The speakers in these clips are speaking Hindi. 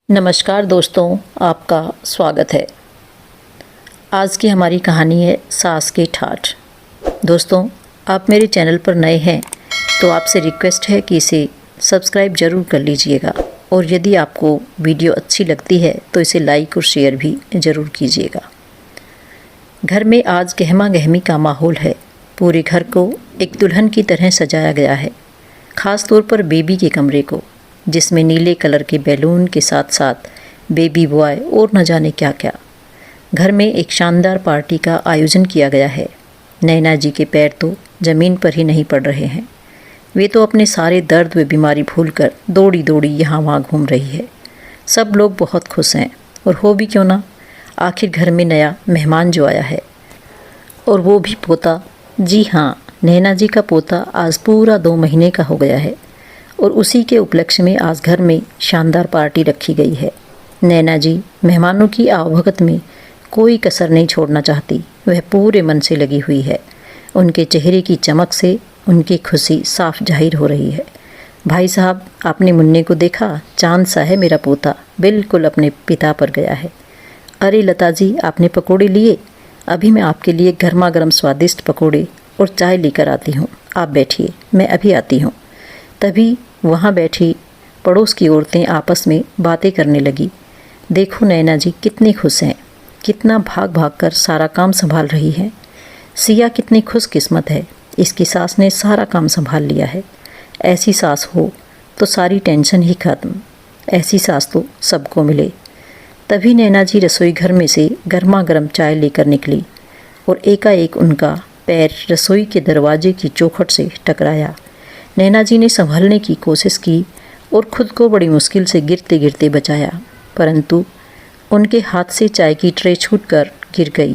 नमस्कार दोस्तों, आपका स्वागत है। आज की हमारी कहानी है सास की ठाठ। दोस्तों, आप मेरे चैनल पर नए हैं तो आपसे रिक्वेस्ट है कि इसे सब्सक्राइब ज़रूर कर लीजिएगा और यदि आपको वीडियो अच्छी लगती है तो इसे लाइक और शेयर भी ज़रूर कीजिएगा। घर में आज गहमा गहमी का माहौल है। पूरे घर को एक दुल्हन की तरह सजाया गया है, ख़ास तौर पर बेबी के कमरे को, जिसमें नीले कलर के बैलून के साथ साथ बेबी बॉय और न जाने क्या क्या। घर में एक शानदार पार्टी का आयोजन किया गया है। नैना जी के पैर तो ज़मीन पर ही नहीं पड़ रहे हैं। वे तो अपने सारे दर्द व बीमारी भूलकर दौड़ी दौड़ी यहाँ वहाँ घूम रही है। सब लोग बहुत खुश हैं, और हो भी क्यों ना, आखिर घर में नया मेहमान जो आया है, और वो भी पोता। जी हाँ, नैना जी का पोता आज पूरा 2 महीने का हो गया है, और उसी के उपलक्ष्य में आज घर में शानदार पार्टी रखी गई है। नैना जी मेहमानों की आवभगत में कोई कसर नहीं छोड़ना चाहती। वह पूरे मन से लगी हुई है। उनके चेहरे की चमक से उनकी खुशी साफ जाहिर हो रही है। भाई साहब, आपने मुन्ने को देखा? चांद सा है मेरा पोता, बिल्कुल अपने पिता पर गया है। अरे लता जी, आपने पकोड़े लिए? अभी मैं आपके लिए गर्मा गर्म स्वादिष्ट पकोड़े और चाय लेकर आती हूँ। आप बैठिए, मैं अभी आती हूँ। तभी वहाँ बैठी पड़ोस की औरतें आपस में बातें करने लगी। देखो नैना जी कितनी खुश हैं, कितना भाग भाग कर सारा काम संभाल रही है। सिया कितनी खुशकिस्मत है, इसकी सास ने सारा काम संभाल लिया है। ऐसी सास हो तो सारी टेंशन ही खत्म। ऐसी सास तो सबको मिले। तभी नैना जी रसोई घर में से गर्मा गर्म चाय लेकर निकली, और एकाएक उनका पैर रसोई के दरवाजे की चौखट से टकराया। नैना जी ने संभलने की कोशिश की और खुद को बड़ी मुश्किल से गिरते गिरते बचाया, परंतु उनके हाथ से चाय की ट्रे छूटकर गिर गई,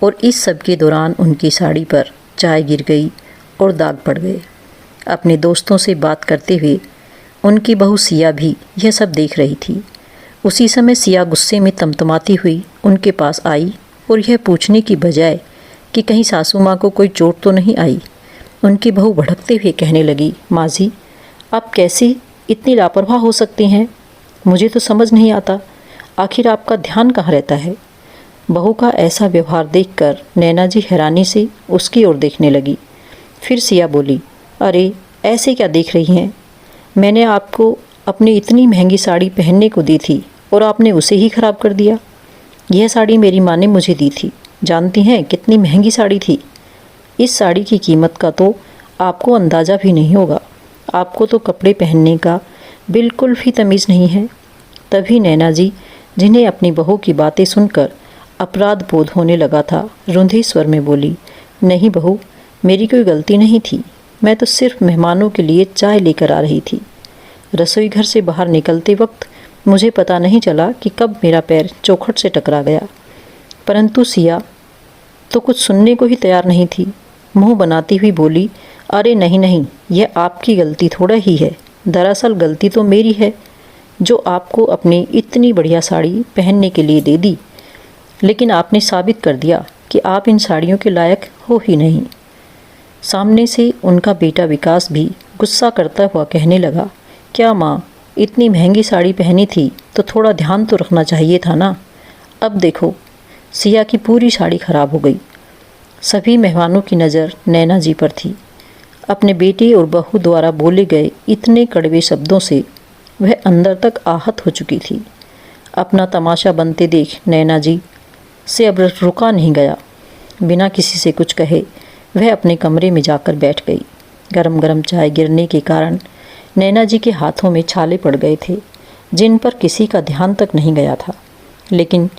और इस सब के दौरान उनकी साड़ी पर चाय गिर गई और दाग पड़ गए। अपने दोस्तों से बात करते हुए उनकी बहू सिया भी यह सब देख रही थी। उसी समय सिया गुस्से में तमतमाती हुई उनके पास आई, और यह पूछने की बजाय कि कहीं सासू माँ को कोई चोट तो नहीं आई, उनकी बहू भड़कते हुए कहने लगी, माँ जी, आप कैसे इतनी लापरवाह हो सकती हैं? मुझे तो समझ नहीं आता, आखिर आपका ध्यान कहाँ रहता है? बहू का ऐसा व्यवहार देखकर नैना जी हैरानी से उसकी ओर देखने लगी। फिर सिया बोली, अरे ऐसे क्या देख रही हैं? मैंने आपको अपनी इतनी महंगी साड़ी पहनने को दी थी और आपने उसे ही खराब कर दिया। यह साड़ी मेरी माँ ने मुझे दी थी। जानती हैं कितनी महंगी साड़ी थी? इस साड़ी की कीमत का तो आपको अंदाज़ा भी नहीं होगा। आपको तो कपड़े पहनने का बिल्कुल भी तमीज़ नहीं है। तभी नैना जी, जिन्हें अपनी बहू की बातें सुनकर अपराध बोध होने लगा था, रुंधे स्वर में बोली, नहीं बहू, मेरी कोई गलती नहीं थी। मैं तो सिर्फ मेहमानों के लिए चाय लेकर आ रही थी। रसोई घर से बाहर निकलते वक्त मुझे पता नहीं चला कि कब मेरा पैर चौखट से टकरा गया। परंतु सिया तो कुछ सुनने को ही तैयार नहीं थी। मुंह बनाती हुई बोली, अरे नहीं नहीं, यह आपकी गलती थोड़ा ही है। दरअसल गलती तो मेरी है, जो आपको अपनी इतनी बढ़िया साड़ी पहनने के लिए दे दी, लेकिन आपने साबित कर दिया कि आप इन साड़ियों के लायक हो ही नहीं। सामने से उनका बेटा विकास भी गुस्सा करता हुआ कहने लगा, क्या माँ, इतनी महंगी साड़ी पहनी थी तो थोड़ा ध्यान तो रखना चाहिए था ना। अब देखो, सिया की पूरी साड़ी खराब हो गई। सभी मेहमानों की नज़र नैना जी पर थी। अपने बेटे और बहू द्वारा बोले गए इतने कड़वे शब्दों से वह अंदर तक आहत हो चुकी थी। अपना तमाशा बनते देख नैना जी से अब रुका नहीं गया। बिना किसी से कुछ कहे वह अपने कमरे में जाकर बैठ गई। गरम गरम चाय गिरने के कारण नैना जी के हाथों में छाले पड़ गए थे, जिन पर किसी का ध्यान तक नहीं गया था। लेकिन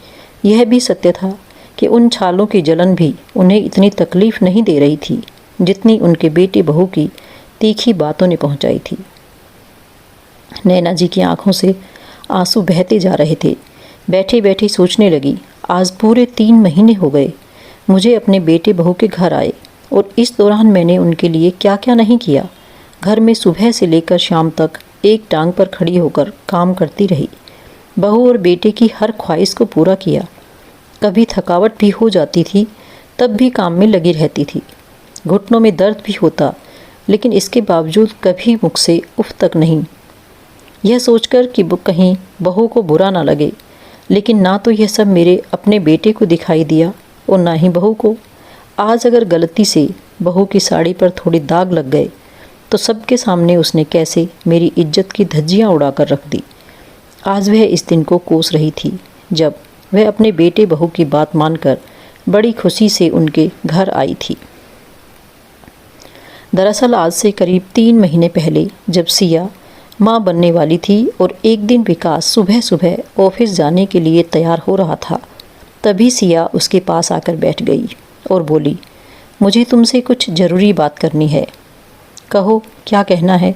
यह भी सत्य था कि उन छालों की जलन भी उन्हें इतनी तकलीफ़ नहीं दे रही थी जितनी उनके बेटे बहू की तीखी बातों ने पहुंचाई थी। नैना जी की आंखों से आंसू बहते जा रहे थे। बैठे बैठे सोचने लगी, आज पूरे 3 महीने हो गए मुझे अपने बेटे बहू के घर आए, और इस दौरान मैंने उनके लिए क्या क्या नहीं किया। घर में सुबह से लेकर शाम तक एक टांग पर खड़ी होकर काम करती रही। बहू और बेटे की हर ख्वाहिश को पूरा किया। कभी थकावट भी हो जाती थी, तब भी काम में लगी रहती थी। घुटनों में दर्द भी होता, लेकिन इसके बावजूद कभी मुख से उफ तक नहीं। यह सोचकर कि कहीं बहू को बुरा ना लगे, लेकिन ना तो यह सब मेरे अपने बेटे को दिखाई दिया और ना ही बहू को। आज अगर गलती से बहू की साड़ी पर थोड़े दाग लग गए तो सबके सामने उसने कैसे मेरी इज्जत की धज्जियां उड़ाकर रख दी। आज वह इस दिन को कोस रही थी जब वह अपने बेटे बहू की बात मानकर बड़ी खुशी से उनके घर आई थी। दरअसल आज से करीब 3 महीने पहले जब सिया माँ बनने वाली थी और एक दिन विकास सुबह सुबह ऑफिस जाने के लिए तैयार हो रहा था, तभी सिया उसके पास आकर बैठ गई और बोली, मुझे तुमसे कुछ ज़रूरी बात करनी है। कहो, क्या कहना है?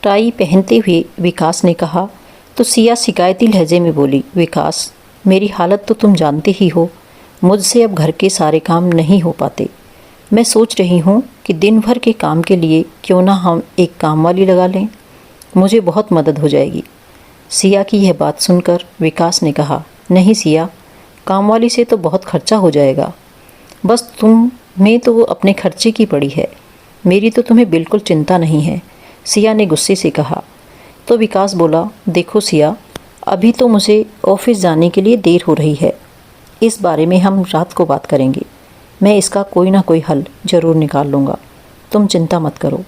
टाई पहनते हुए विकास ने कहा तो सिया शिकायती लहजे में बोली, विकास, मेरी हालत तो तुम जानते ही हो। मुझसे अब घर के सारे काम नहीं हो पाते। मैं सोच रही हूँ कि दिन भर के काम के लिए क्यों ना हम एक काम वाली लगा लें, मुझे बहुत मदद हो जाएगी। सिया की यह बात सुनकर विकास ने कहा, नहीं सिया, काम वाली से तो बहुत खर्चा हो जाएगा। बस तुम्हें तो वो अपने खर्चे की पड़ी है, मेरी तो तुम्हें बिल्कुल चिंता नहीं है, सिया ने गुस्से से कहा। तो विकास बोला, देखो सिया, अभी तो मुझे ऑफिस जाने के लिए देर हो रही है, इस बारे में हम रात को बात करेंगे। मैं इसका कोई ना कोई हल ज़रूर निकाल लूँगा, तुम चिंता मत करो।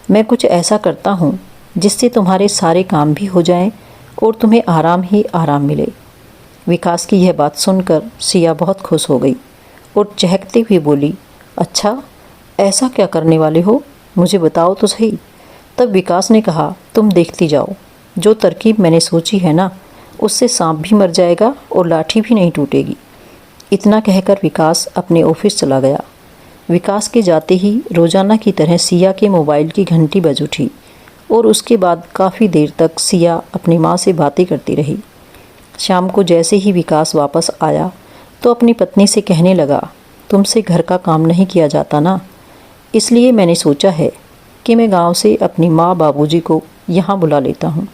मैं कुछ ऐसा करता हूँ जिससे तुम्हारे सारे काम भी हो जाएं और तुम्हें आराम ही आराम मिले। विकास की यह बात सुनकर सिया बहुत खुश हो गई और चहकते हुए बोली, अच्छा, ऐसा क्या करने वाले हो, मुझे बताओ तो सही। तब विकास ने कहा, तुम देखती जाओ, जो तरकीब मैंने सोची है ना, उससे सांप भी मर जाएगा और लाठी भी नहीं टूटेगी। इतना कहकर विकास अपने ऑफिस चला गया। विकास के जाते ही रोज़ाना की तरह सिया के मोबाइल की घंटी बज उठी और उसके बाद काफ़ी देर तक सिया अपनी माँ से बातें करती रही। शाम को जैसे ही विकास वापस आया तो अपनी पत्नी से कहने लगा, तुमसे घर का काम नहीं किया जाता ना, इसलिए मैंने सोचा है कि मैं गांव से अपनी माँ बाबूजी को यहाँ बुला लेता हूँ।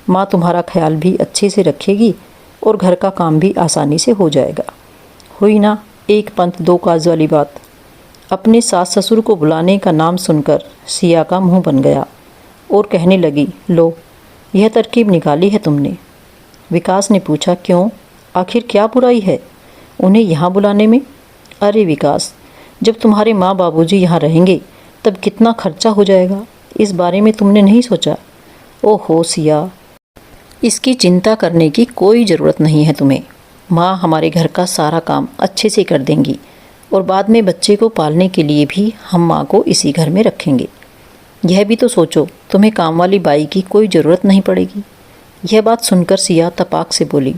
माँ तुम्हारा ख्याल भी अच्छे से रखेगी और घर का काम भी आसानी से हो जाएगा। हुई ना एक पंथ दो काज वाली बात। अपने सास ससुर को बुलाने का नाम सुनकर सिया का मुंह बन गया और कहने लगी, लो, यह तरकीब निकाली है तुमने। विकास ने पूछा, क्यों, आखिर क्या बुराई है उन्हें यहाँ बुलाने में? अरे विकास, जब तुम्हारे माँ बाबूजी यहाँ रहेंगे तब कितना खर्चा हो जाएगा, इस बारे में तुमने नहीं सोचा? ओहो सिया, इसकी चिंता करने की कोई ज़रूरत नहीं है तुम्हें। माँ हमारे घर का सारा काम अच्छे से कर देंगी और बाद में बच्चे को पालने के लिए भी हम माँ को इसी घर में रखेंगे। यह भी तो सोचो, तुम्हें काम वाली बाई की कोई ज़रूरत नहीं पड़ेगी। यह बात सुनकर सिया तपाक से बोली,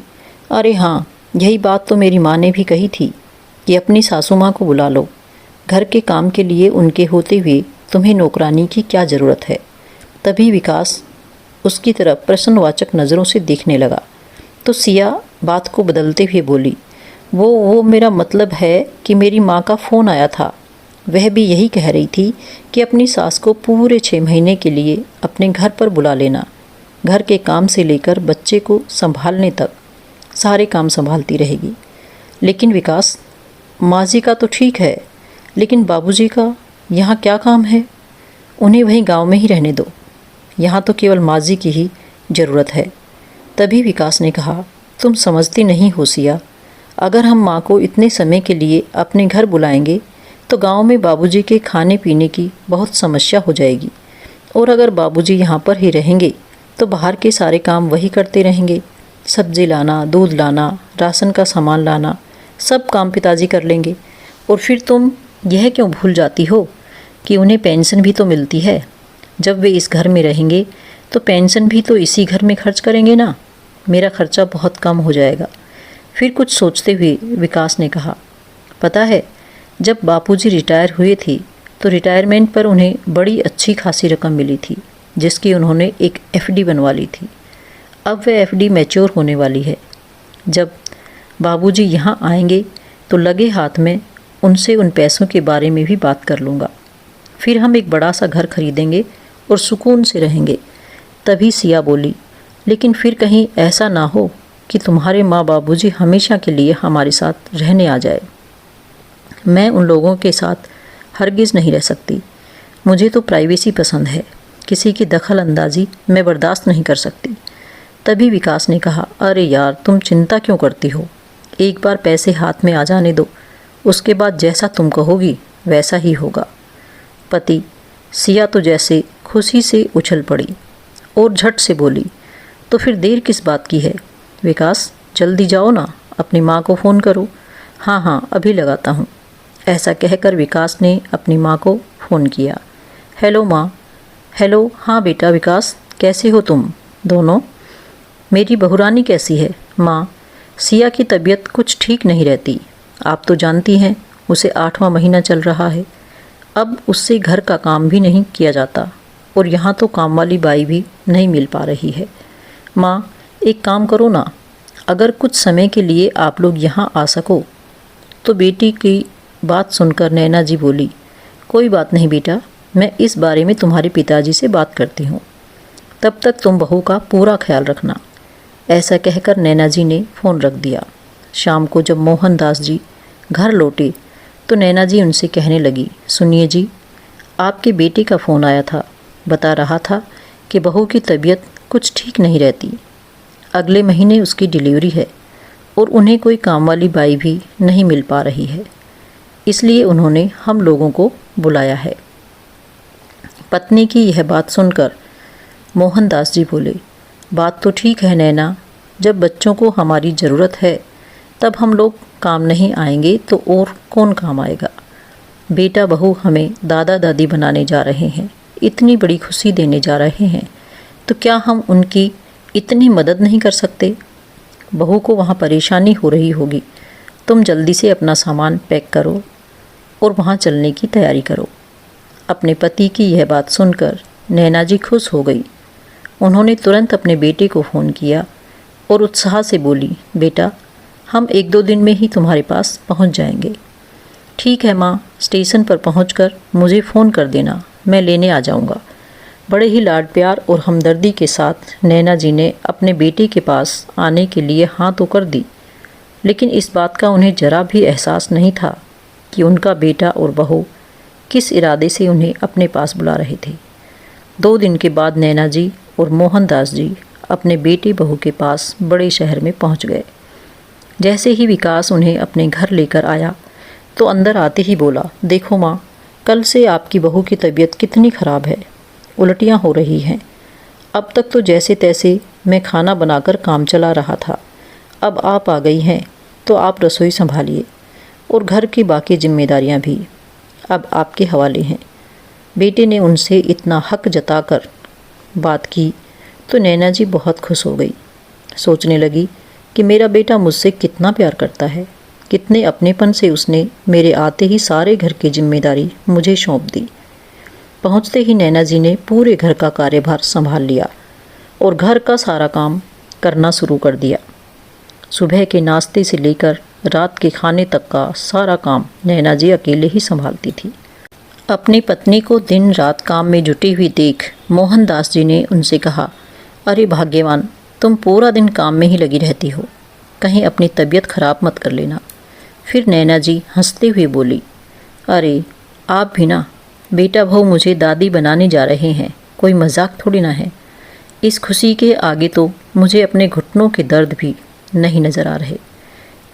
अरे हाँ, यही बात तो मेरी माँ ने भी कही थी कि अपनी सासू माँ को बुला लो, घर के काम के लिए उनके होते हुए तुम्हें नौकरानी की क्या ज़रूरत है। तभी विकास उसकी तरफ प्रश्नवाचक नज़रों से देखने लगा तो सिया बात को बदलते हुए बोली, वो मेरा मतलब है कि मेरी माँ का फ़ोन आया था। वह भी यही कह रही थी कि अपनी सास को पूरे 6 महीने के लिए अपने घर पर बुला लेना। घर के काम से लेकर बच्चे को संभालने तक सारे काम संभालती रहेगी। लेकिन विकास, माँ जी का तो ठीक है, लेकिन बाबूजी का यहाँ क्या काम है? उन्हें वहीं गांव में ही रहने दो, यहाँ तो केवल माँ जी की ही ज़रूरत है। तभी विकास ने कहा, तुम समझती नहीं हो सिया, अगर हम माँ को इतने समय के लिए अपने घर बुलाएंगे तो गांव में बाबूजी के खाने पीने की बहुत समस्या हो जाएगी, और अगर बाबूजी यहाँ पर ही रहेंगे तो बाहर के सारे काम वही करते रहेंगे। सब्ज़ी लाना, दूध लाना, राशन का सामान लाना, सब काम पिताजी कर लेंगे। और फिर तुम यह क्यों भूल जाती हो कि उन्हें पेंशन भी तो मिलती है। जब वे इस घर में रहेंगे तो पेंशन भी तो इसी घर में खर्च करेंगे ना। मेरा खर्चा बहुत कम हो जाएगा। फिर कुछ सोचते हुए विकास ने कहा, पता है, जब बापूजी रिटायर हुए थे तो रिटायरमेंट पर उन्हें बड़ी अच्छी खासी रकम मिली थी, जिसकी उन्होंने एक एफडी बनवा ली थी। अब वह एफडी मैच्योर होने वाली है। जब बाबूजी यहाँ आएंगे तो लगे हाथ में उनसे उन पैसों के बारे में भी बात कर लूँगा। फिर हम एक बड़ा सा घर खरीदेंगे और सुकून से रहेंगे। तभी सिया बोली, लेकिन फिर कहीं ऐसा ना हो कि तुम्हारे माँ बाबूजी हमेशा के लिए हमारे साथ रहने आ जाए। मैं उन लोगों के साथ हरगिज़ नहीं रह सकती। मुझे तो प्राइवेसी पसंद है, किसी की दखल अंदाजी मैं बर्दाश्त नहीं कर सकती। तभी विकास ने कहा, अरे यार तुम चिंता क्यों करती हो, एक बार पैसे हाथ में आ जाने दो, उसके बाद जैसा तुम कहोगी वैसा ही होगा। पति सिया तो जैसे खुशी से उछल पड़ी और झट से बोली, तो फिर देर किस बात की है विकास, जल्दी जाओ ना, अपनी माँ को फ़ोन करो। हाँ हाँ अभी लगाता हूँ। ऐसा कहकर विकास ने अपनी माँ को फ़ोन किया। हेलो माँ। हेलो, हाँ बेटा विकास, कैसे हो तुम दोनों? मेरी बहुरानी कैसी है? माँ, सिया की तबीयत कुछ ठीक नहीं रहती, आप तो जानती हैं, उसे 8वां महीना चल रहा है। अब उससे घर का काम भी नहीं किया जाता और यहाँ तो काम वाली बाई भी नहीं मिल पा रही है। माँ, एक काम करो ना, अगर कुछ समय के लिए आप लोग यहाँ आ सको तो। बेटी की बात सुनकर नैना जी बोली, कोई बात नहीं बेटा, मैं इस बारे में तुम्हारे पिताजी से बात करती हूँ, तब तक तुम बहू का पूरा ख्याल रखना। ऐसा कहकर नैना जी ने फ़ोन रख दिया। शाम को जब मोहनदास जी घर लौटे तो नैना जी उनसे कहने लगी, सुनिए जी, आपके बेटे का फ़ोन आया था, बता रहा था कि बहू की तबीयत कुछ ठीक नहीं रहती, अगले महीने उसकी डिलीवरी है और उन्हें कोई काम वाली बाई भी नहीं मिल पा रही है, इसलिए उन्होंने हम लोगों को बुलाया है। पत्नी की यह बात सुनकर मोहनदास जी बोले, बात तो ठीक है नैना, जब बच्चों को हमारी ज़रूरत है तब हम लोग काम नहीं आएंगे तो और कौन काम आएगा। बेटा बहू हमें दादा दादी बनाने जा रहे हैं, इतनी बड़ी खुशी देने जा रहे हैं, तो क्या हम उनकी इतनी मदद नहीं कर सकते? बहू को वहाँ परेशानी हो रही होगी, तुम जल्दी से अपना सामान पैक करो और वहाँ चलने की तैयारी करो। अपने पति की यह बात सुनकर नैना जी खुश हो गई। उन्होंने तुरंत अपने बेटे को फ़ोन किया और उत्साह से बोली, बेटा हम 1-2 दिन में ही तुम्हारे पास पहुंच जाएंगे। ठीक है माँ, स्टेशन पर पहुंचकर मुझे फ़ोन कर देना, मैं लेने आ जाऊंगा। बड़े ही लाड प्यार और हमदर्दी के साथ नैना जी ने अपने बेटे के पास आने के लिए हाँ तो कर दी, लेकिन इस बात का उन्हें जरा भी एहसास नहीं था कि उनका बेटा और बहू किस इरादे से उन्हें अपने पास बुला रहे थे। 2 दिन के बाद नैना जी और मोहनदास जी अपने बेटे बहू के पास बड़े शहर में पहुंच गए। जैसे ही विकास उन्हें अपने घर लेकर आया तो अंदर आते ही बोला, देखो माँ, कल से आपकी बहू की तबीयत कितनी ख़राब है, उल्टियाँ हो रही हैं। अब तक तो जैसे तैसे मैं खाना बनाकर काम चला रहा था, अब आप आ गई हैं तो आप रसोई संभालिए और घर की बाकी जिम्मेदारियाँ भी अब आपके हवाले हैं। बेटे ने उनसे इतना हक जताकर बात की तो नैना जी बहुत खुश हो गई। सोचने लगी कि मेरा बेटा मुझसे कितना प्यार करता है, कितने अपनेपन से उसने मेरे आते ही सारे घर की जिम्मेदारी मुझे सौंप दी। पहुंचते ही नैना जी ने पूरे घर का कार्यभार संभाल लिया और घर का सारा काम करना शुरू कर दिया। सुबह के नाश्ते से लेकर रात के खाने तक का सारा काम नैना जी अकेले ही संभालती थी। अपनी पत्नी को दिन रात काम में जुटी हुई देख मोहनदास जी ने उनसे कहा, अरे भाग्यवान, तुम पूरा दिन काम में ही लगी रहती हो, कहीं अपनी तबीयत खराब मत कर लेना। फिर नैना जी हंसते हुए बोली, अरे आप भी ना, बेटा बहू मुझे दादी बनाने जा रहे हैं, कोई मजाक थोड़ी ना है। इस खुशी के आगे तो मुझे अपने घुटनों के दर्द भी नहीं नज़र आ रहे।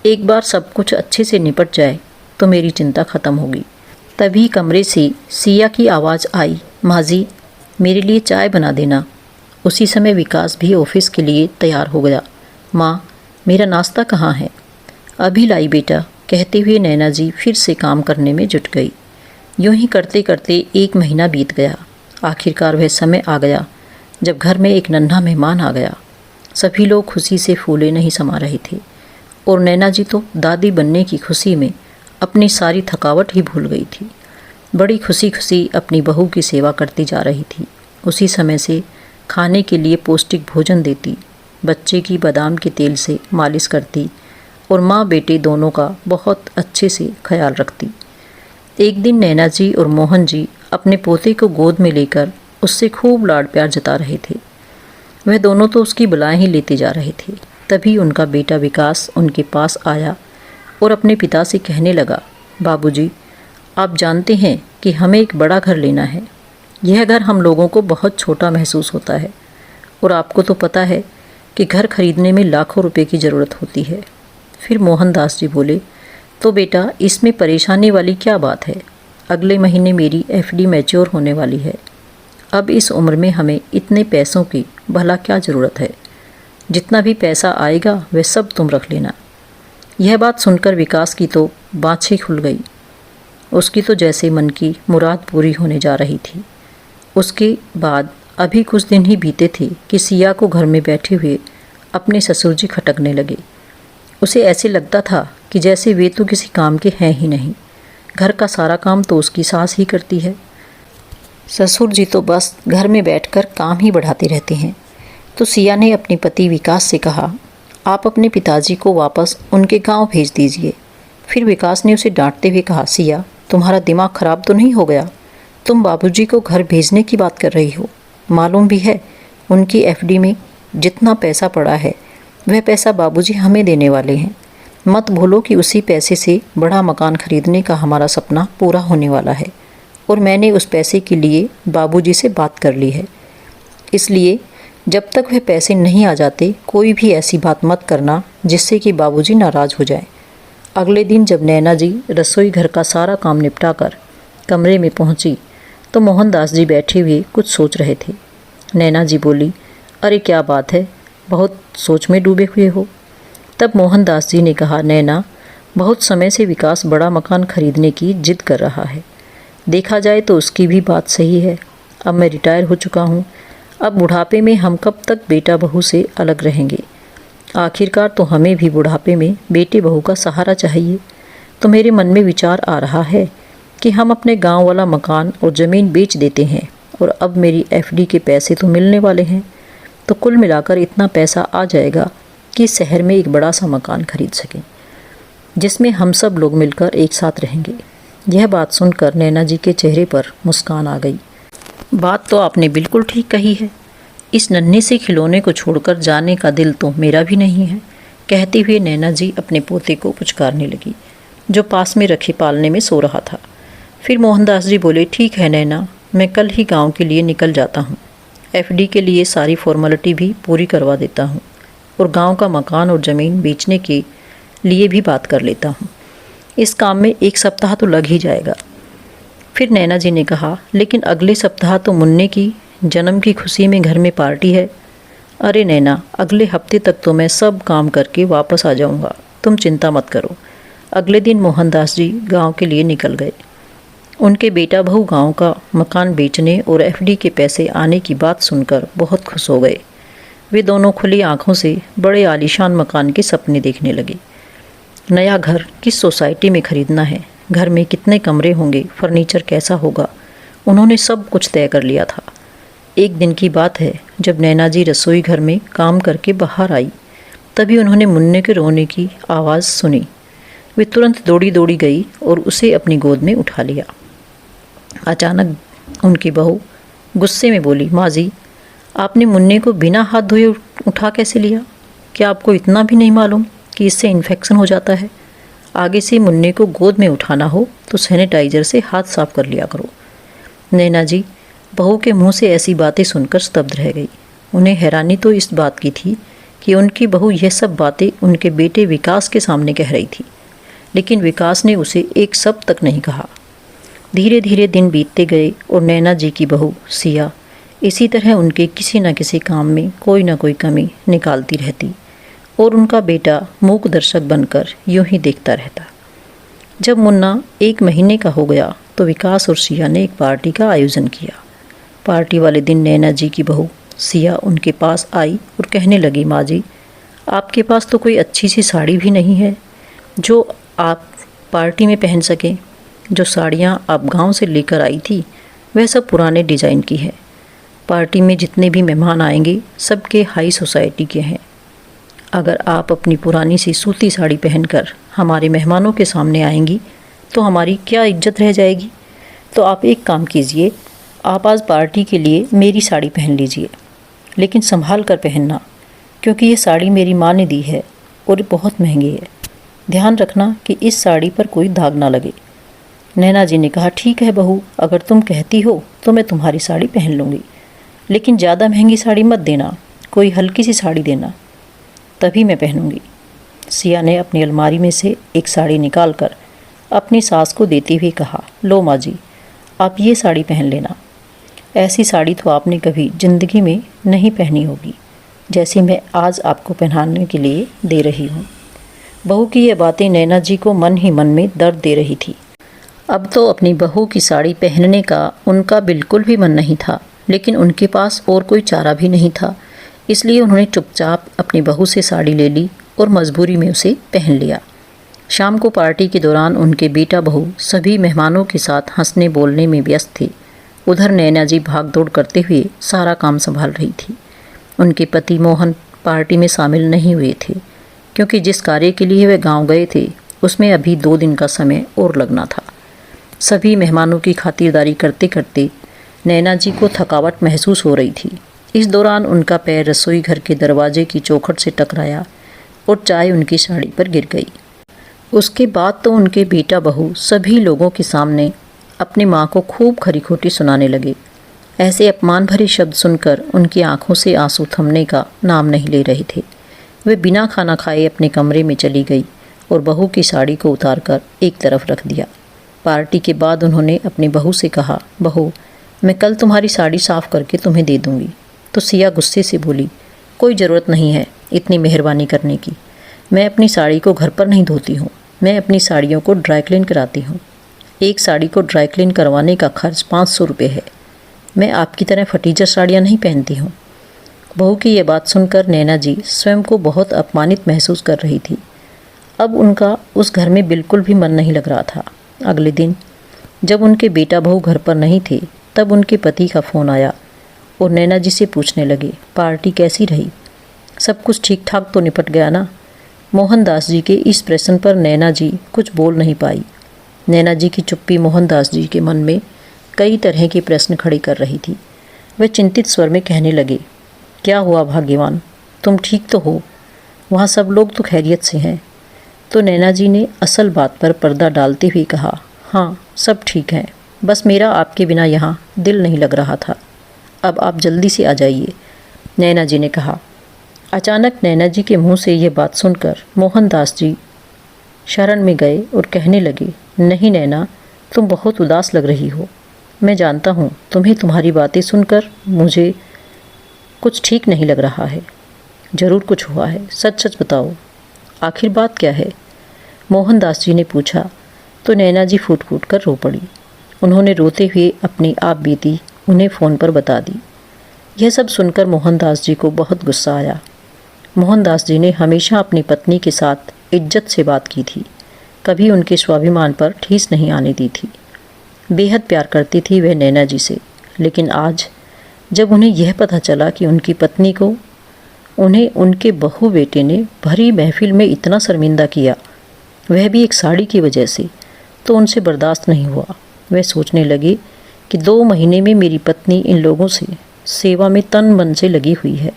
एक बार सब कुछ अच्छे से निपट जाए तो मेरी चिंता ख़त्म होगी। तभी कमरे से सिया की आवाज़ आई, माँ जी मेरे लिए चाय बना देना। उसी समय विकास भी ऑफिस के लिए तैयार हो गया। माँ, मेरा नाश्ता कहाँ है? अभी लाई बेटा, कहते हुए नैना जी फिर से काम करने में जुट गई। यूं ही करते करते 1 महीना बीत गया। आखिरकार वह समय आ गया जब घर में एक नन्हा मेहमान आ गया। सभी लोग खुशी से फूले नहीं समा रहे थे और नैना जी तो दादी बनने की खुशी में अपनी सारी थकावट ही भूल गई थी। बड़ी खुशी खुशी अपनी बहू की सेवा करती जा रही थी। उसी समय से खाने के लिए पौष्टिक भोजन देती, बच्चे की बादाम के तेल से मालिश करती और माँ बेटे दोनों का बहुत अच्छे से ख्याल रखती। एक दिन नैना जी और मोहन जी अपने पोते को गोद में लेकर उससे खूब लाड प्यार जता रहे थे। वह दोनों तो उसकी बलाएं ही लेते जा रहे थे। तभी उनका बेटा विकास उनके पास आया और अपने पिता से कहने लगा, बाबूजी, आप जानते हैं कि हमें एक बड़ा घर लेना है। यह घर हम लोगों को बहुत छोटा महसूस होता है और आपको तो पता है कि घर खरीदने में लाखों रुपए की ज़रूरत होती है। फिर मोहनदास जी बोले, तो बेटा इसमें परेशानी वाली क्या बात है? अगले महीने मेरी एफडी मैच्योर होने वाली है। अब इस उम्र में हमें इतने पैसों की भला क्या ज़रूरत है? जितना भी पैसा आएगा वह सब तुम रख लेना। यह बात सुनकर विकास की तो बाछी खुल गई। उसकी तो जैसे मन की मुराद पूरी होने जा रही थी। उसके बाद अभी कुछ दिन ही बीते थे कि सिया को घर में बैठे हुए अपने ससुर जी खटकने लगे। उसे ऐसे लगता था कि जैसे वे तो किसी काम के हैं ही नहीं। घर का सारा काम तो उसकी सास ही करती है। ससुर जी तो बस घर में बैठकर काम ही बढ़ाते रहते हैं। तो सिया ने अपने पति विकास से कहा, आप अपने पिताजी को वापस उनके गांव भेज दीजिए। फिर विकास ने उसे डांटते हुए कहा, सिया तुम्हारा दिमाग खराब तो नहीं हो गया? तुम बाबूजी को घर भेजने की बात कर रही हो। मालूम भी है उनकी एफडी में जितना पैसा पड़ा है वह पैसा बाबूजी हमें देने वाले हैं। मत भूलो कि उसी पैसे से बड़ा मकान खरीदने का हमारा सपना पूरा होने वाला है और मैंने उस पैसे के लिए बाबूजी से बात कर ली है। इसलिए जब तक वह पैसे नहीं आ जाते कोई भी ऐसी बात मत करना जिससे कि बाबूजी नाराज़ हो जाएं। अगले दिन जब नैना जी रसोई घर का सारा काम निपटा कर कमरे में पहुंची तो मोहनदास जी बैठे हुए कुछ सोच रहे थे। नैना जी बोली, अरे क्या बात है, बहुत सोच में डूबे हुए हो। तब मोहनदास जी ने कहा, नैना बहुत समय से विकास बड़ा मकान खरीदने की जिद कर रहा है। देखा जाए तो उसकी भी बात सही है। अब मैं रिटायर हो चुका हूँ। अब बुढ़ापे में हम कब तक बेटा बहू से अलग रहेंगे? आखिरकार तो हमें भी बुढ़ापे में बेटे बहू का सहारा चाहिए। तो मेरे मन में विचार आ रहा है कि हम अपने गांव वाला मकान और ज़मीन बेच देते हैं और अब मेरी एफडी के पैसे तो मिलने वाले हैं। तो कुल मिलाकर इतना पैसा आ जाएगा कि शहर में एक बड़ा सा मकान खरीद सकें जिसमें हम सब लोग मिलकर एक साथ रहेंगे। यह बात सुनकर नैना जी के चेहरे पर मुस्कान आ गई। बात तो आपने बिल्कुल ठीक कही है। इस नन्हे से खिलौने को छोड़कर जाने का दिल तो मेरा भी नहीं है। कहते हुए नैना जी अपने पोते को पुचकारने लगी जो पास में रखे पालने में सो रहा था। फिर मोहनदास जी बोले, ठीक है नैना, मैं कल ही गांव के लिए निकल जाता हूँ। एफडी के लिए सारी फॉर्मेलिटी भी पूरी करवा देता हूँ और गांव का मकान और ज़मीन बेचने के लिए भी बात कर लेता हूँ। इस काम में एक सप्ताह तो लग ही जाएगा। फिर नैना जी ने कहा, लेकिन अगले सप्ताह तो मुन्ने की जन्म की खुशी में घर में पार्टी है। अरे नैना, अगले हफ्ते तक तो मैं सब काम करके वापस आ जाऊँगा, तुम चिंता मत करो। अगले दिन मोहनदास जी गांव के लिए निकल गए। उनके बेटा बहू गांव का मकान बेचने और एफडी के पैसे आने की बात सुनकर बहुत खुश हो गए। वे दोनों खुली आंखों से बड़े आलीशान मकान के सपने देखने लगे। नया घर किस सोसाइटी में खरीदना है, घर में कितने कमरे होंगे, फर्नीचर कैसा होगा, उन्होंने सब कुछ तय कर लिया था। एक दिन की बात है, जब नैना जी रसोई घर में काम करके बाहर आई तभी उन्होंने मुन्ने के रोने की आवाज़ सुनी। वे तुरंत दौड़ी दौड़ी गई और उसे अपनी गोद में उठा लिया। अचानक उनकी बहू गुस्से में बोली, माँ जी, आपने मुन्ने को बिना हाथ धोए उठा कैसे लिया? क्या आपको इतना भी नहीं मालूम कि इससे इन्फेक्शन हो जाता है? आगे से मुन्ने को गोद में उठाना हो तो सैनिटाइज़र से हाथ साफ कर लिया करो। नैना जी बहू के मुंह से ऐसी बातें सुनकर स्तब्ध रह गई। उन्हें हैरानी तो इस बात की थी कि उनकी बहू यह सब बातें उनके बेटे विकास के सामने कह रही थी, लेकिन विकास ने उसे एक शब्द तक नहीं कहा। धीरे धीरे दिन बीतते गए और नैना जी की बहू सिया इसी तरह उनके किसी न किसी काम में कोई ना कोई कमी निकालती रहती और उनका बेटा मूक दर्शक बनकर यूं ही देखता रहता। जब मुन्ना 1 महीने का हो गया तो विकास और सिया ने एक पार्टी का आयोजन किया। पार्टी वाले दिन नैना जी की बहू सिया उनके पास आई और कहने लगी, माँ जी, आपके पास तो कोई अच्छी सी साड़ी भी नहीं है जो आप पार्टी में पहन सकें। जो साड़ियाँ आप गांव से लेकर आई थी वह सब पुराने डिज़ाइन की है। पार्टी में जितने भी मेहमान आएंगे सबके हाई सोसाइटी के हैं। अगर आप अपनी पुरानी सी सूती साड़ी पहनकर हमारे मेहमानों के सामने आएंगी तो हमारी क्या इज्जत रह जाएगी। तो आप एक काम कीजिए, आप आज पार्टी के लिए मेरी साड़ी पहन लीजिए, लेकिन संभाल कर पहनना, क्योंकि ये साड़ी मेरी माँ ने दी है और बहुत महंगी है। ध्यान रखना कि इस साड़ी पर कोई दाग ना लगे। नैना जी ने कहा, ठीक है बहू, अगर तुम कहती हो तो मैं तुम्हारी साड़ी पहन लूँगी, लेकिन ज़्यादा महंगी साड़ी मत देना, कोई हल्की सी साड़ी देना। तभी मैं पहनूंगी। सिया ने अपनी अलमारी में से एक साड़ी निकालकर अपनी सास को देते हुए कहा, लो माँ जी, आप ये साड़ी पहन लेना। ऐसी साड़ी तो आपने कभी ज़िंदगी में नहीं पहनी होगी जैसी मैं आज आपको पहनाने के लिए दे रही हूँ। बहू की ये बातें नैना जी को मन ही मन में दर्द दे रही थी। अब तो अपनी बहू की साड़ी पहनने का उनका बिल्कुल भी मन नहीं था, लेकिन उनके पास और कोई चारा भी नहीं था। इसलिए उन्होंने चुपचाप अपनी बहू से साड़ी ले ली और मजबूरी में उसे पहन लिया। शाम को पार्टी के दौरान उनके बेटा बहू सभी मेहमानों के साथ हंसने बोलने में व्यस्त थे। उधर नैना जी भाग दौड़ करते हुए सारा काम संभाल रही थी। उनके पति मोहन पार्टी में शामिल नहीं हुए थे, क्योंकि जिस कार्य के लिए वे गांव गए थे उसमें अभी 2 दिन का समय और लगना था। सभी मेहमानों की खातिरदारी करते करते नैना जी को थकावट महसूस हो रही थी। इस दौरान उनका पैर रसोई घर के दरवाजे की चौखट से टकराया और चाय उनकी साड़ी पर गिर गई। उसके बाद तो उनके बेटा बहू सभी लोगों के सामने अपनी माँ को खूब खरी खोटी सुनाने लगे। ऐसे अपमान भरे शब्द सुनकर उनकी आंखों से आंसू थमने का नाम नहीं ले रहे थे। वे बिना खाना खाए अपने कमरे में चली गई और बहू की साड़ी को उतारकर एक तरफ रख दिया। पार्टी के बाद उन्होंने अपनी बहू से कहा, बहू, मैं कल तुम्हारी साड़ी साफ़ करके तुम्हें दे दूँगी। तो सिया गुस्से से बोली, कोई ज़रूरत नहीं है इतनी मेहरबानी करने की। मैं अपनी साड़ी को घर पर नहीं धोती हूँ, मैं अपनी साड़ियों को ड्राई क्लीन कराती हूँ। एक साड़ी को ड्राई क्लीन करवाने का खर्च 500 रुपये है। मैं आपकी तरह फटीचर साड़ियाँ नहीं पहनती हूँ। बहू की ये बात सुनकर नैना जी स्वयं को बहुत अपमानित महसूस कर रही थी। अब उनका उस घर में बिल्कुल भी मन नहीं लग रहा था। अगले दिन जब उनके बेटा बहू घर पर नहीं थे, तब उनके पति का फ़ोन आया और नैना जी से पूछने लगे, पार्टी कैसी रही? सब कुछ ठीक ठाक तो निपट गया ना? मोहनदास जी के इस प्रश्न पर नैना जी कुछ बोल नहीं पाई। नैना जी की चुप्पी मोहनदास जी के मन में कई तरह के प्रश्न खड़े कर रही थी। वे चिंतित स्वर में कहने लगे, क्या हुआ भाग्यवान, तुम ठीक तो हो? वहाँ सब लोग तो खैरियत से हैं। तो नैना जी ने असल बात पर पर्दा डालते हुए कहा, हाँ सब ठीक है, बस मेरा आपके बिना यहाँ दिल नहीं लग रहा था। अब आप जल्दी से आ जाइए, नैना जी ने कहा। अचानक नैना जी के मुंह से यह बात सुनकर मोहनदास जी शरण में गए और कहने लगे, नहीं नैना, तुम बहुत उदास लग रही हो। मैं जानता हूँ तुम्हें तुम्हारी बातें सुनकर मुझे कुछ ठीक नहीं लग रहा है। ज़रूर कुछ हुआ है, सच सच बताओ, आखिर बात क्या है? मोहनदास जी ने पूछा। तो नैना जी फूट फूट कर रो पड़ी। उन्होंने रोते हुए अपनी आप बीती उन्हें फ़ोन पर बता दी। यह सब सुनकर मोहनदास जी को बहुत गुस्सा आया। मोहनदास जी ने हमेशा अपनी पत्नी के साथ इज्जत से बात की थी, कभी उनके स्वाभिमान पर ठेस नहीं आने दी थी। बेहद प्यार करती थी वह नैना जी से, लेकिन आज जब उन्हें यह पता चला कि उनकी पत्नी को उन्हें उनके बहू बेटे ने भरी महफिल में इतना शर्मिंदा किया, वह भी एक साड़ी की वजह से, तो उनसे बर्दाश्त नहीं हुआ। वह सोचने लगे कि 2 महीने में मेरी पत्नी इन लोगों से सेवा में तन मन से लगी हुई है।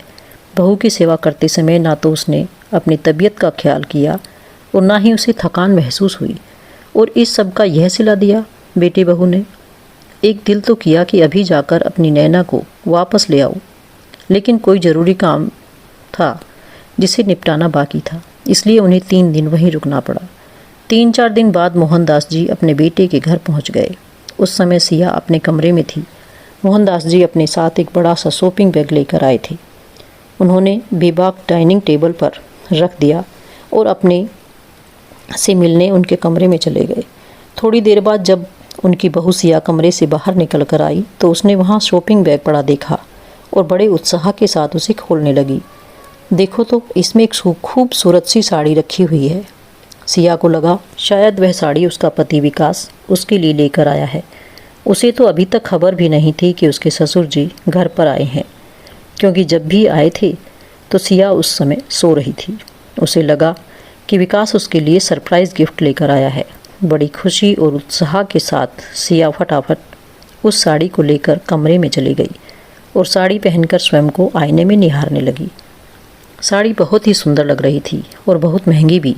बहू की सेवा करते समय ना तो उसने अपनी तबीयत का ख्याल किया और ना ही उसे थकान महसूस हुई, और इस सब का यह सिला दिया बेटे बहू ने। एक दिल तो किया कि अभी जाकर अपनी नैना को वापस ले आऊं, लेकिन कोई ज़रूरी काम था जिसे निपटाना बाकी था, इसलिए उन्हें 3 दिन वहीं रुकना पड़ा। 3-4 दिन बाद मोहनदास जी अपने बेटे के घर पहुंच गए। उस समय सिया अपने कमरे में थी। मोहनदास जी अपने साथ एक बड़ा सा शॉपिंग बैग लेकर आए थे। उन्होंने बेबाक डाइनिंग टेबल पर रख दिया और अपने से मिलने उनके कमरे में चले गए। थोड़ी देर बाद जब उनकी बहू सिया कमरे से बाहर निकल कर आई तो उसने वहाँ शॉपिंग बैग पड़ा देखा और बड़े उत्साह के साथ उसे खोलने लगी। देखो तो इसमें एक खूबसूरत सी साड़ी रखी हुई है। सिया को लगा शायद वह साड़ी उसका पति विकास उसके लिए लेकर आया है। उसे तो अभी तक खबर भी नहीं थी कि उसके ससुर जी घर पर आए हैं, क्योंकि जब भी आए थे तो सिया उस समय सो रही थी। उसे लगा कि विकास उसके लिए सरप्राइज़ गिफ्ट लेकर आया है। बड़ी खुशी और उत्साह के साथ सिया फटाफट उस साड़ी को लेकर कमरे में चली गई और साड़ी पहनकर स्वयं को आईने में निहारने लगी। साड़ी बहुत ही सुंदर लग रही थी और बहुत महंगी भी।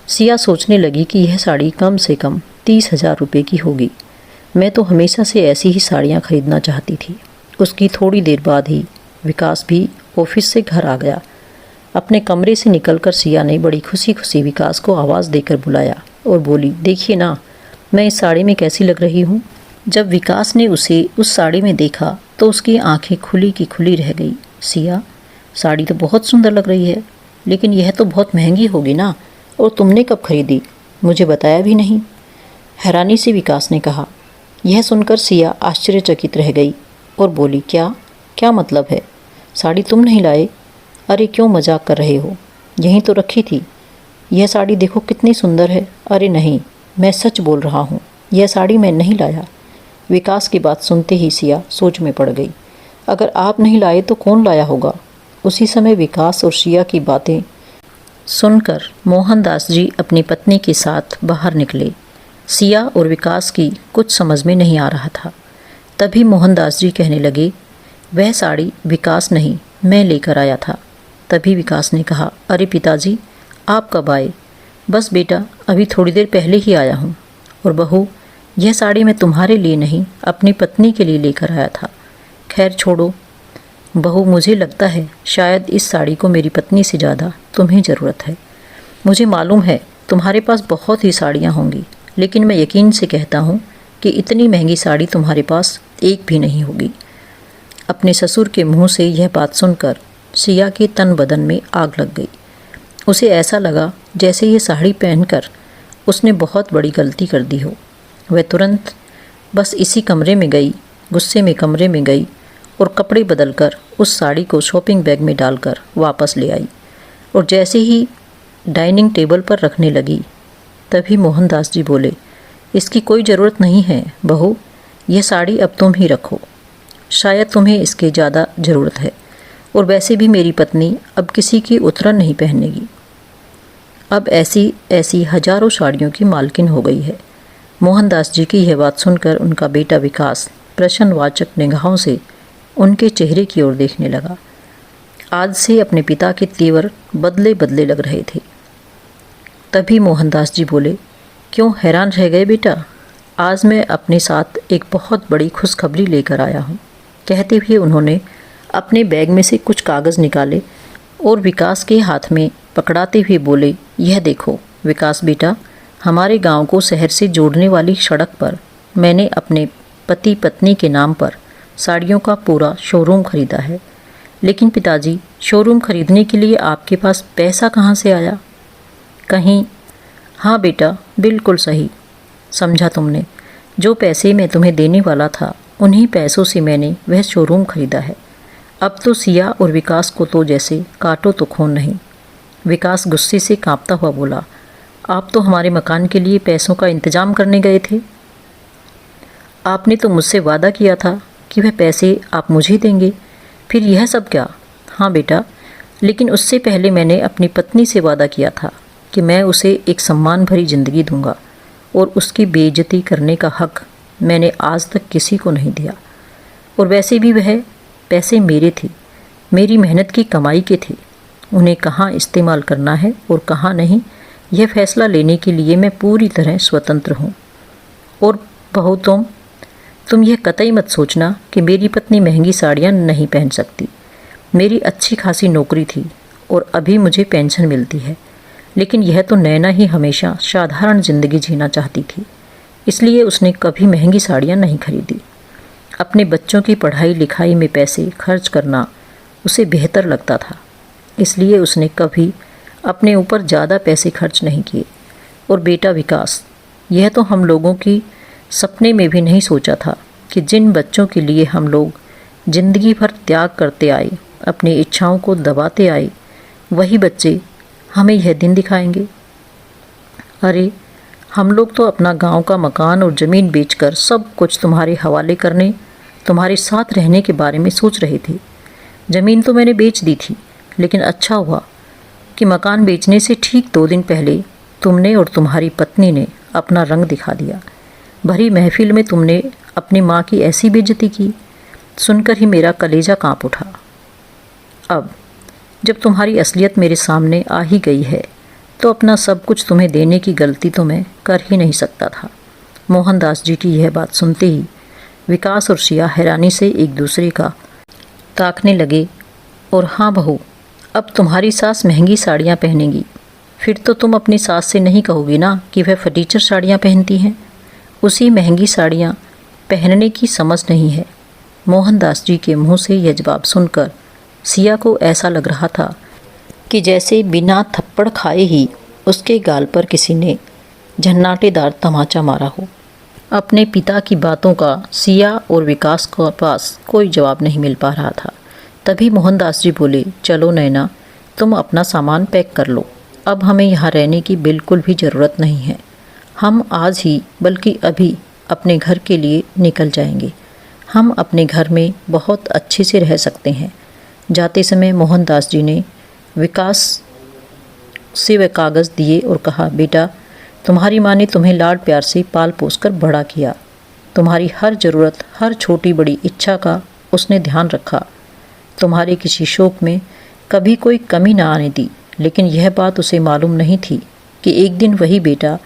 सिया सोचने लगी कि यह साड़ी कम से कम 30,000 रुपये की होगी। मैं तो हमेशा से ऐसी ही साड़ियाँ खरीदना चाहती थी। उसकी थोड़ी देर बाद ही विकास भी ऑफिस से घर आ गया। अपने कमरे से निकलकर सिया ने बड़ी खुशी खुशी विकास को आवाज़ देकर बुलाया और बोली, देखिए ना, मैं इस साड़ी में कैसी लग रही हूँ। जब विकास ने उसे उस साड़ी में देखा तो उसकी आंखें खुली की खुली रह गई। सिया, साड़ी तो बहुत सुंदर लग रही है, लेकिन यह तो बहुत महंगी होगी ना, और तुमने कब खरीदी, मुझे बताया भी नहीं। हैरानी से विकास ने कहा। यह सुनकर सिया आश्चर्यचकित रह गई और बोली, क्या क्या मतलब है, साड़ी तुम नहीं लाए? अरे क्यों मजाक कर रहे हो, यहीं तो रखी थी। यह साड़ी देखो कितनी सुंदर है। अरे नहीं, मैं सच बोल रहा हूँ, यह साड़ी मैं नहीं लाया। विकास की बात सुनते ही सिया सोच में पड़ गई। अगर आप नहीं लाए तो कौन लाया होगा? उसी समय विकास और सिया की बातें सुनकर मोहनदास जी अपनी पत्नी के साथ बाहर निकले। सिया और विकास की कुछ समझ में नहीं आ रहा था। तभी मोहनदास जी कहने लगे, वह साड़ी विकास नहीं, मैं लेकर आया था। तभी विकास ने कहा, अरे पिताजी, आप कब आए? बस बेटा, अभी थोड़ी देर पहले ही आया हूँ। और बहू, यह साड़ी मैं तुम्हारे लिए नहीं, अपनी पत्नी के लिए लेकर आया था। खैर छोड़ो बहू, मुझे लगता है शायद इस साड़ी को मेरी पत्नी से ज़्यादा तुम्हें ज़रूरत है। मुझे मालूम है तुम्हारे पास बहुत ही साड़ियाँ होंगी, लेकिन मैं यकीन से कहता हूँ कि इतनी महंगी साड़ी तुम्हारे पास एक भी नहीं होगी। अपने ससुर के मुंह से यह बात सुनकर सिया के तन बदन में आग लग गई। उसे ऐसा लगा जैसे ये साड़ी पहनकर उसने बहुत बड़ी गलती कर दी हो। वह तुरंत बस इसी कमरे में गई, गुस्से में कमरे में गई और कपड़े बदलकर उस साड़ी को शॉपिंग बैग में डालकर वापस ले आई। और जैसे ही डाइनिंग टेबल पर रखने लगी, तभी मोहनदास जी बोले, इसकी कोई ज़रूरत नहीं है बहू, यह साड़ी अब तुम ही रखो, शायद तुम्हें इसकी ज़्यादा ज़रूरत है। और वैसे भी मेरी पत्नी अब किसी की उतरन नहीं पहनेगी, अब ऐसी ऐसी हजारों साड़ियों की मालकिन हो गई है। मोहनदास जी की यह बात सुनकर उनका बेटा विकास प्रश्नवाचक निगाहों से उनके चेहरे की ओर देखने लगा। आज से अपने पिता के तेवर बदले बदले लग रहे थे। तभी मोहनदास जी बोले, क्यों हैरान रह गए बेटा? आज मैं अपने साथ एक बहुत बड़ी खुशखबरी लेकर आया हूँ। कहते हुए उन्होंने अपने बैग में से कुछ कागज़ निकाले और विकास के हाथ में पकड़ाते हुए बोले, यह देखो विकास बेटा, हमारे गांव को शहर से जोड़ने वाली सड़क पर मैंने अपने पति पत्नी के नाम पर साड़ियों का पूरा शोरूम खरीदा है। लेकिन पिताजी, शोरूम खरीदने के लिए आपके पास पैसा कहाँ से आया? कहीं? हाँ बेटा, बिल्कुल सही समझा तुमने। जो पैसे मैं तुम्हें देने वाला था, उन्हीं पैसों से मैंने वह शोरूम खरीदा है। अब तो सिया और विकास को तो जैसे काटो तो खून नहीं। विकास गुस्से से कांपता हुआ बोला, आप तो हमारे मकान के लिए पैसों का इंतजाम करने गए थे। आपने तो मुझसे वादा किया था कि वह पैसे आप मुझे देंगे, फिर यह सब क्या? हाँ बेटा, लेकिन उससे पहले मैंने अपनी पत्नी से वादा किया था कि मैं उसे एक सम्मान भरी ज़िंदगी दूंगा, और उसकी बेइज्जती करने का हक मैंने आज तक किसी को नहीं दिया। और वैसे भी वह पैसे मेरे थे, मेरी मेहनत की कमाई के थे। उन्हें कहाँ इस्तेमाल करना है और कहाँ नहीं, यह फैसला लेने के लिए मैं पूरी तरह स्वतंत्र हूँ। और बहू, तुम यह कतई मत सोचना कि मेरी पत्नी महंगी साड़ियाँ नहीं पहन सकती। मेरी अच्छी खासी नौकरी थी और अभी मुझे पेंशन मिलती है, लेकिन यह तो नैना ही हमेशा साधारण ज़िंदगी जीना चाहती थी, इसलिए उसने कभी महंगी साड़ियाँ नहीं खरीदी। अपने बच्चों की पढ़ाई लिखाई में पैसे खर्च करना उसे बेहतर लगता था, इसलिए उसने कभी अपने ऊपर ज़्यादा पैसे खर्च नहीं किए। और बेटा विकास, यह तो हम लोगों की सपने में भी नहीं सोचा था कि जिन बच्चों के लिए हम लोग ज़िंदगी भर त्याग करते आए, अपनी इच्छाओं को दबाते आए, वही बच्चे हमें यह दिन दिखाएंगे। अरे, हम लोग तो अपना गांव का मकान और ज़मीन बेचकर सब कुछ तुम्हारे हवाले करने, तुम्हारे साथ रहने के बारे में सोच रहे थे। ज़मीन तो मैंने बेच दी थी, लेकिन अच्छा हुआ कि मकान बेचने से ठीक 2 दिन पहले तुमने और तुम्हारी पत्नी ने अपना रंग दिखा दिया। भरी महफिल में तुमने अपनी माँ की ऐसी बेइज्जती की, सुनकर ही मेरा कलेजा कांप उठा। अब जब तुम्हारी असलियत मेरे सामने आ ही गई है, तो अपना सब कुछ तुम्हें देने की गलती तो मैं कर ही नहीं सकता था। मोहनदास जी की यह बात सुनते ही विकास और सिया हैरानी से एक दूसरे का ताकने लगे। और हाँ बहू, अब तुम्हारी सास महंगी साड़ियाँ पहनेगी, फिर तो तुम अपनी सास से नहीं कहोगी ना कि वह फटीचर साड़ियाँ पहनती हैं। उसी महंगी साड़ियाँ पहनने की समझ नहीं है। मोहनदास जी के मुंह से यह जवाब सुनकर सिया को ऐसा लग रहा था कि जैसे बिना थप्पड़ खाए ही उसके गाल पर किसी ने झन्नाटेदार तमाचा मारा हो। अपने पिता की बातों का सिया और विकास के पास कोई जवाब नहीं मिल पा रहा था। तभी मोहनदास जी बोले, चलो नैना, तुम अपना सामान पैक कर लो। अब हमें यहाँ रहने की बिल्कुल भी ज़रूरत नहीं है। हम आज ही बल्कि अभी अपने घर के लिए निकल जाएंगे। हम अपने घर में बहुत अच्छे से रह सकते हैं। जाते समय मोहनदास जी ने विकास से वह कागज़ दिए और कहा, बेटा, तुम्हारी माँ ने तुम्हें लाड प्यार से पाल पोस कर बड़ा किया। तुम्हारी हर ज़रूरत, हर छोटी बड़ी इच्छा का उसने ध्यान रखा। तुम्हारे किसी शौक में कभी कोई कमी ना आने दी। लेकिन यह बात उसे मालूम नहीं थी कि एक दिन वही बेटा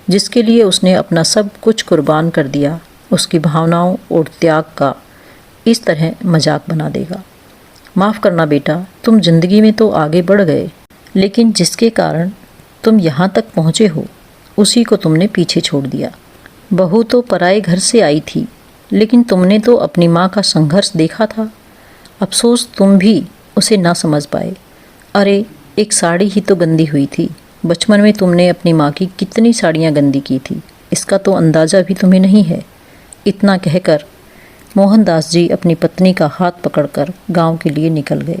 जिसके लिए उसने अपना सब कुछ कुर्बान कर दिया, उसकी भावनाओं और त्याग का इस तरह मजाक बना देगा। माफ़ करना बेटा, तुम जिंदगी में तो आगे बढ़ गए, लेकिन जिसके कारण तुम यहाँ तक पहुँचे हो उसी को तुमने पीछे छोड़ दिया। बहू तो पराए घर से आई थी, लेकिन तुमने तो अपनी माँ का संघर्ष देखा था। अफसोस तुम भी उसे ना समझ पाए। अरे, एक साड़ी ही तो गंदी हुई थी। बचपन में तुमने अपनी माँ की कितनी साड़ियाँ गंदी की थी, इसका तो अंदाज़ा भी तुम्हें नहीं है। इतना कहकर मोहनदास जी अपनी पत्नी का हाथ पकड़कर गांव के लिए निकल गए।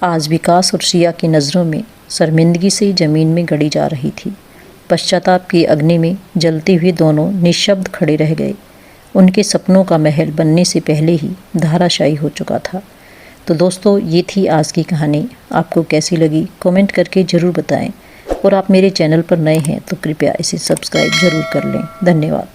आज विकास और सिया की नज़रों में शर्मिंदगी से ज़मीन में गड़ी जा रही थी। पश्चाताप की अग्नि में जलते हुए दोनों निशब्द खड़े रह गए। उनके सपनों का महल बनने से पहले ही धाराशायी हो चुका था। तो दोस्तों, ये थी आज की कहानी। आपको कैसी लगी कमेंट करके ज़रूर बताएं, और आप मेरे चैनल पर नए हैं तो कृपया इसे सब्सक्राइब ज़रूर कर लें। धन्यवाद।